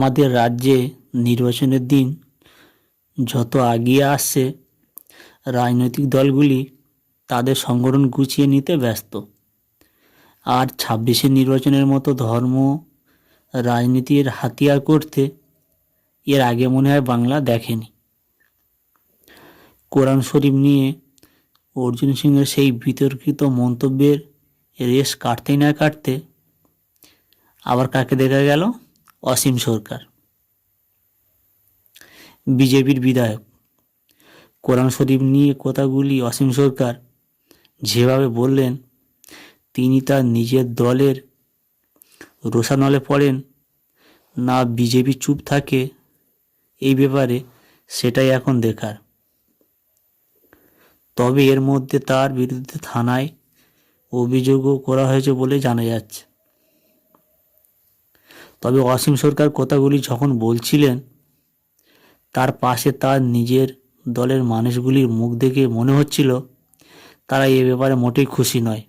আমাদের রাজ্যে নির্বাচনের দিন যত আগিয়ে আসছে, রাজনৈতিক দলগুলি তাদের সংগঠন গুছিয়ে নিতে ব্যস্ত। আর ২৬-এর নির্বাচনের মতো ধর্ম রাজনীতির হাতিয়ার করতে এর আগে মনে হয় বাংলা দেখেনি। কোরআন শরীফ নিয়ে অর্জুন সিংয়ের সেই বিতর্কিত মন্তব্যের রেশ কাটতেই না কাটতে আবার কাকে দেখা গেল? অসীম সরকার, বিজেপির বিধায়ক। কোরআন শরীফ নিয়ে কথাগুলি অসীম সরকার যেভাবে বললেন, তিনি তার নিজের দলের রোষানলে পড়েন না বিজেপি চুপ থাকে এই ব্যাপারে, সেটাই এখন দেখার। তবে এর মধ্যে তার বিরুদ্ধে থানায় অভিযোগও করা হয়েছে বলে জানা যাচ্ছে। তবে অসীম সরকার কথাগুলি যখন বলছিলেন, তার পাশে তার নিজের দলের মানুষগুলির মুখ দেখে মনে হচ্ছিল তারা এ ব্যাপারে মোটেই খুশি নয়।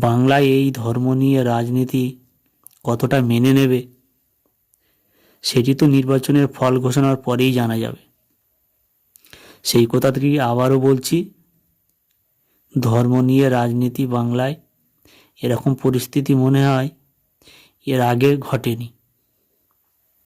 বাংলায় এই ধর্ম নিয়ে রাজনীতি কতটা মেনে নেবে সেটি তো নির্বাচনের ফল ঘোষণার পরেই জানা যাবে। সেই কথাটি আবারও বলছি, ধর্ম নিয়ে রাজনীতি বাংলায় এরকম পরিস্থিতি মনে হয় এর আগে ঘটেনি।